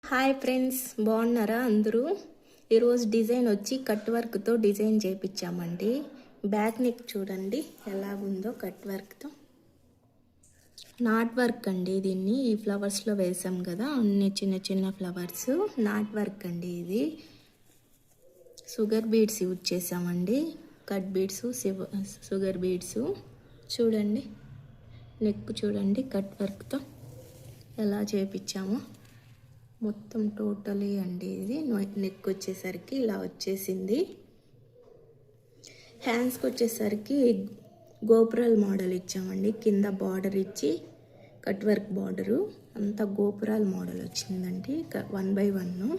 Hi friends, బాగున్నారా అందరూ? ఈరోజు డిజైన్ వచ్చి కట్ వర్క్తో డిజైన్ చేయించామండి. బ్యాక్ నెక్ చూడండి ఎలాగుందో కట్ వర్క్తో. నాట్ వర్క్ అండి. దీన్ని ఈ ఫ్లవర్స్లో వేసాం కదా, అన్ని చిన్న చిన్న ఫ్లవర్స్. నాట్ వర్క్ అండి ఇది. షుగర్ బీడ్స్ యూజ్ చేసామండి. Cut beads, sugar beads. చూడండి నెక్ చూడండి కట్ వర్క్తో ఎలా చేయించామో. మొత్తం టోటలీ అండి ఇది. నెక్ వచ్చేసరికి ఇలా వచ్చేసింది. హ్యాండ్స్కి వచ్చేసరికి గోపురాల మోడల్ ఇచ్చామండి. కింద బార్డర్ ఇచ్చి కట్ వర్క్ బార్డరు అంతా గోపురాల మోడల్ వచ్చిందండి. 1/1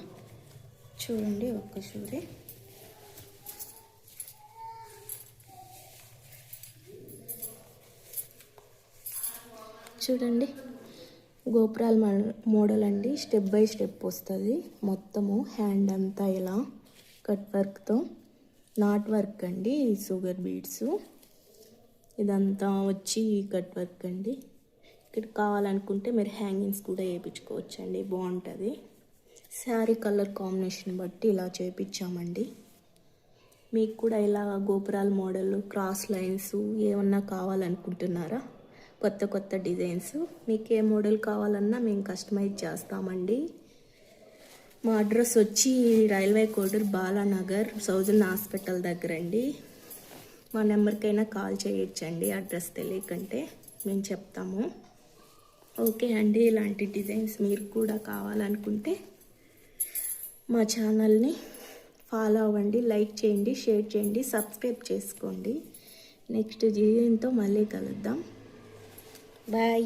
చూడండి ఒక్కసారి. చూడండి గోపురాల మోడల్ అండి. స్టెప్ బై స్టెప్ వస్తుంది మొత్తము. హ్యాండ్ అంతా ఇలా కట్ వర్క్తో. నాట్ వర్క్ అండి. షుగర్ బీడ్స్ ఇదంతా వచ్చి కట్ వర్క్ అండి. ఇక్కడ కావాలనుకుంటే మీరు హ్యాంగింగ్స్ కూడా వేయించుకోవచ్చు అండి, బాగుంటుంది. శారీ కలర్ కాంబినేషన్ బట్టి ఇలా చేయించామండి. మీకు కూడా ఇలా గోపురాల మోడల్, క్రాస్ లైన్స్ ఏమన్నా కావాలనుకుంటున్నారా? కొత్త కొత్త డిజైన్స్ మీకు ఏ మోడల్ కావాలన్నా మేము కస్టమైజ్ చేస్తామండి. మా అడ్రస్ వచ్చి రైల్వే కోడూర్, బాలానగర్, సౌజన్ హాస్పిటల్ దగ్గర అండి. మా నెంబర్కైనా కాల్ చేయొచ్చండి, అడ్రస్ తెలియకంటే మేము చెప్తాము. ఓకే అండి. ఇలాంటి డిజైన్స్ మీరు కూడా కావాలనుకుంటే మా ఛానల్ని ఫాలో అవ్వండి, లైక్ చేయండి, షేర్ చేయండి, సబ్స్క్రైబ్ చేసుకోండి. నెక్స్ట్ డిజైన్తో మళ్ళీ కలుద్దాం. Bye.